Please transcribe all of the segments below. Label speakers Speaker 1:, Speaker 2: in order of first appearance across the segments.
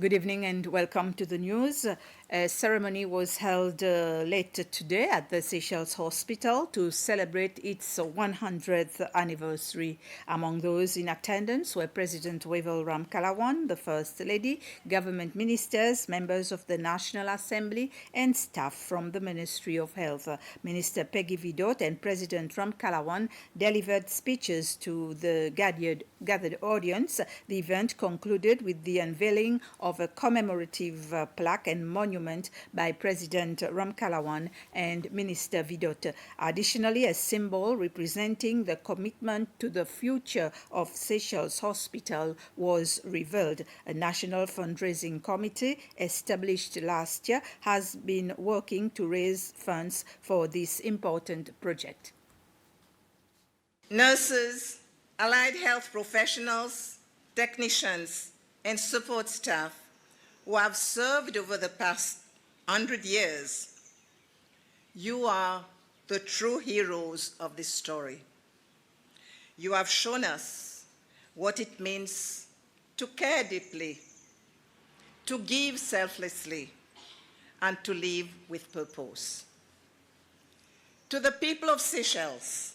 Speaker 1: Good evening and welcome to the news. A ceremony was held late today at the Seychelles Hospital to celebrate its 100th anniversary. Among those in attendance were President Wavell Ramkalawan, the First Lady, government ministers, members of the National Assembly, and staff from the Ministry of Health. Minister Peggy Vidot and President Ramkalawan delivered speeches to the gathered audience. The event concluded with the unveiling of a commemorative plaque and monument by President Ramkalawan and Minister Vidot. Additionally, a symbol representing the commitment to the future of Seychelles Hospital was revealed. A national fundraising committee established last year has been working to raise funds for this important project.
Speaker 2: Nurses, allied health professionals, technicians, and support staff who have served over the past 100 years, you are the true heroes of this story. You have shown us what it means to care deeply, to give selflessly, and to live with purpose. To the people of Seychelles,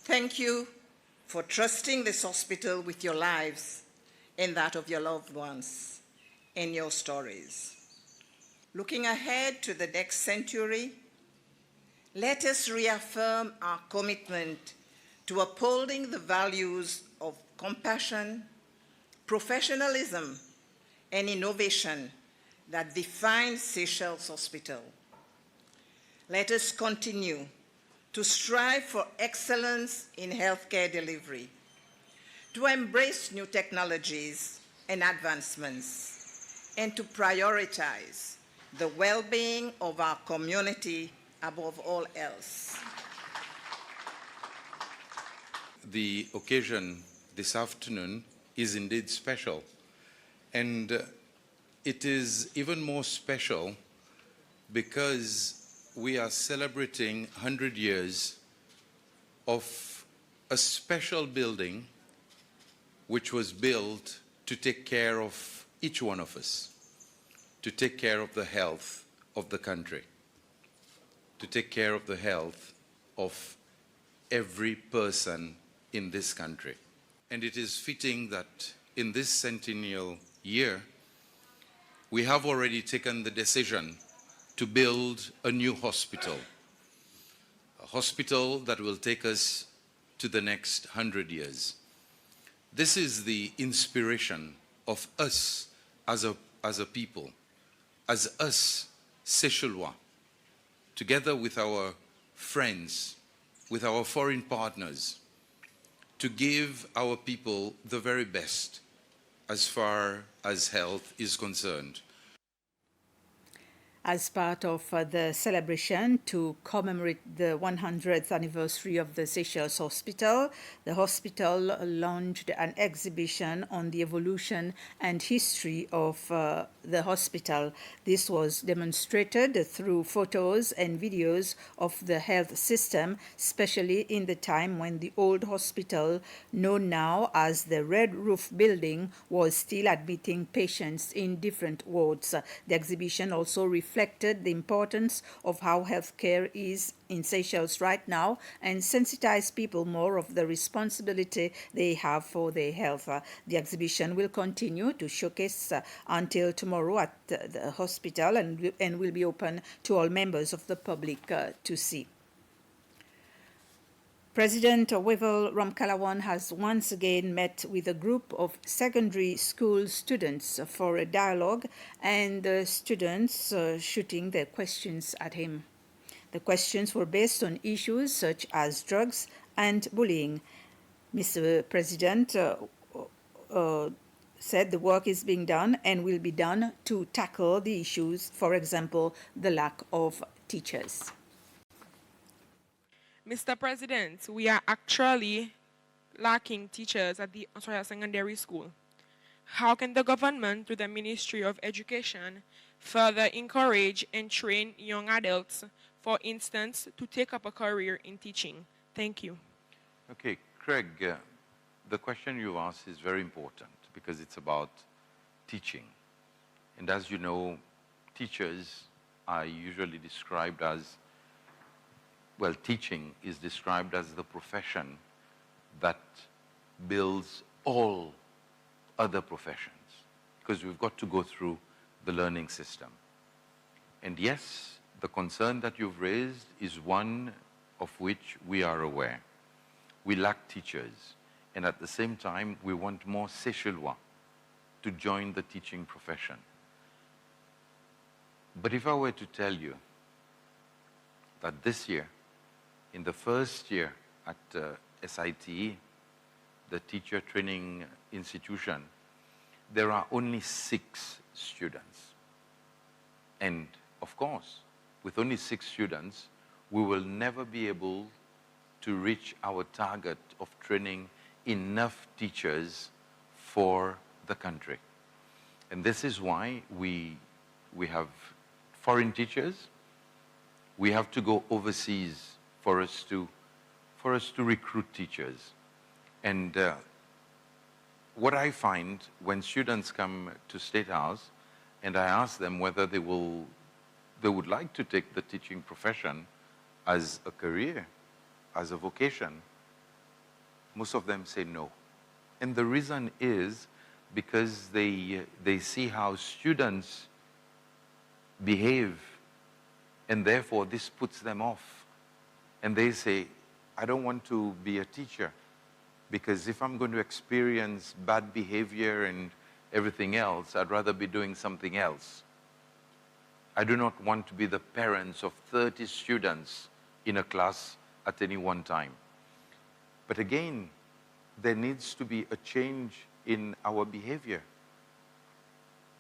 Speaker 2: thank you for trusting this hospital with your lives and that of your loved ones and your stories. Looking ahead to the next century, let us reaffirm our commitment to upholding the values of compassion, professionalism, and innovation that define Seychelles Hospital. Let us continue to strive for excellence in healthcare delivery, to embrace new technologies and advancements, and to prioritize the well-being of our community above all else.
Speaker 3: The occasion this afternoon is indeed special, and it is even more special because we are celebrating 100 years of a special building which was built to take care of each one of us, to take care of the health of the country, to take care of the health of every person in this country. And it is fitting that in this centennial year, we have already taken the decision to build a new hospital, a hospital that will take us to the next 100 years. This is the inspiration of us as a people, as us Seychellois, together with our friends, with our foreign partners, to give our people the very best as far as health is concerned.
Speaker 1: As part of the celebration to commemorate the 100th anniversary of the Seychelles Hospital, the hospital launched an exhibition on the evolution and history of the hospital. This was demonstrated through photos and videos of the health system, especially in the time when the old hospital, known now as the Red Roof Building, was still admitting patients in different wards. The exhibition also reflected the importance of how healthcare is in Seychelles right now and sensitize people more of the responsibility they have for their health. The exhibition will continue to showcase until tomorrow at the hospital and will be open to all members of the public to see. President Wavell Ramkalawan has once again met with a group of secondary school students for a dialogue, and the students shooting their questions at him. The questions were based on issues such as drugs and bullying. Mr. President said the work is being done and will be done to tackle the issues, for example, the lack of teachers.
Speaker 4: Mr. President, we are actually lacking teachers at the secondary school. How can the government, through the Ministry of Education, further encourage and train young adults, for instance, to take up a career in teaching? Thank you.
Speaker 3: Okay, Craig, the question you asked is very important because it's about teaching. And as you know, teachers are usually described as, well, teaching is described as the profession that builds all other professions, because we've got to go through the learning system. And yes, the concern that you've raised is one of which we are aware. We lack teachers, and at the same time, we want more Seychellois to join the teaching profession. But if I were to tell you that this year, in the first year at SITE, the teacher training institution, there are only 6 students. And of course, with only 6 students, we will never be able to reach our target of training enough teachers for the country. And this is why we have foreign teachers. We have to go overseas for us to recruit teachers. And what I find when students come to State House and I ask them whether they would like to take the teaching profession as a career, as a vocation, most of them say no. And the reason is because they see how students behave, and therefore this puts them off. And they say, I don't want to be a teacher, because if I'm going to experience bad behavior and everything else, I'd rather be doing something else. I do not want to be the parents of 30 students in a class at any one time. But again, there needs to be a change in our behavior.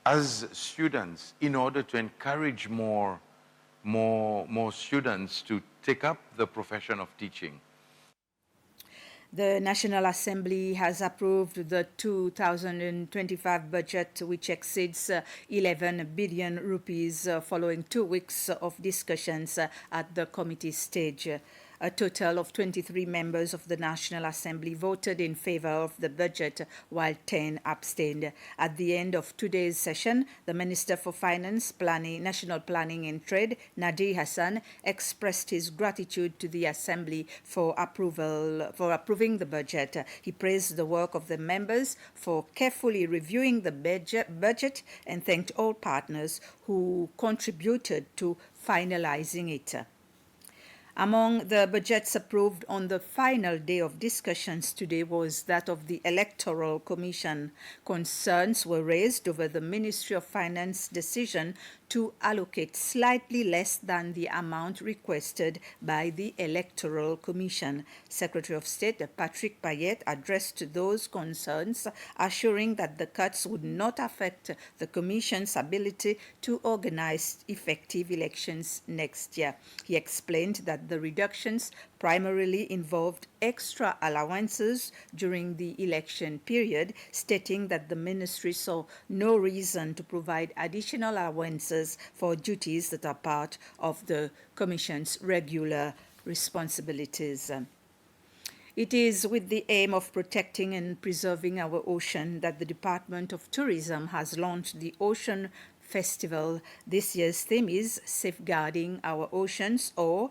Speaker 3: As students, in order to encourage more students to take up the profession of teaching.
Speaker 1: The National Assembly has approved the 2025 budget, which exceeds 11 billion rupees following 2 weeks of discussions at the committee stage. A total of 23 members of the National Assembly voted in favor of the budget, while 10 abstained. At the end of today's session, the Minister for Finance, National Planning and Trade, Nadir Hassan, expressed his gratitude to the Assembly for approving the budget. He praised the work of the members for carefully reviewing the budget and thanked all partners who contributed to finalizing it. Among the budgets approved on the final day of discussions today was that of the Electoral Commission. Concerns were raised over the Ministry of Finance decision to allocate slightly less than the amount requested by the Electoral Commission. Secretary of State Patrick Payet addressed those concerns, assuring that the cuts would not affect the Commission's ability to organize effective elections next year. He explained that the reductions primarily involved extra allowances during the election period, stating that the ministry saw no reason to provide additional allowances for duties that are part of the Commission's regular responsibilities. It is with the aim of protecting and preserving our ocean that the Department of Tourism has launched the Ocean Festival. This year's theme is Safeguarding Our Oceans, or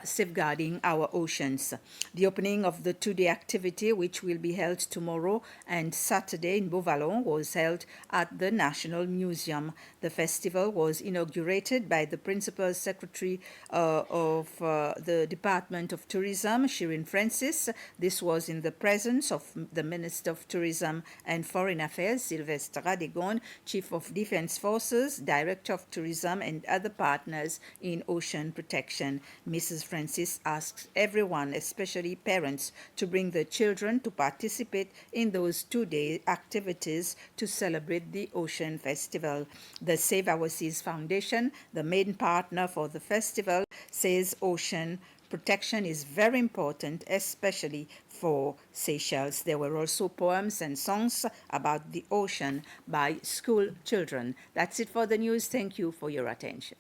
Speaker 1: safeguarding our oceans. The opening of the 2-day activity, which will be held tomorrow and Saturday in Beauvallon, was held at the National Museum. The festival was inaugurated by the Principal Secretary of the Department of Tourism, Shirin Francis. This was in the presence of the Minister of Tourism and Foreign Affairs, Sylvestre Radegon, Chief of Defense Forces, Director of Tourism, and other partners in ocean protection. Mrs. Francis asks everyone, especially parents, to bring their children to participate in those 2-day activities to celebrate the Ocean Festival. The Save Our Seas Foundation, the main partner for the festival, says ocean protection is very important, especially for Seychelles. There were also poems and songs about the ocean by school children. That's it for the news. Thank you for your attention.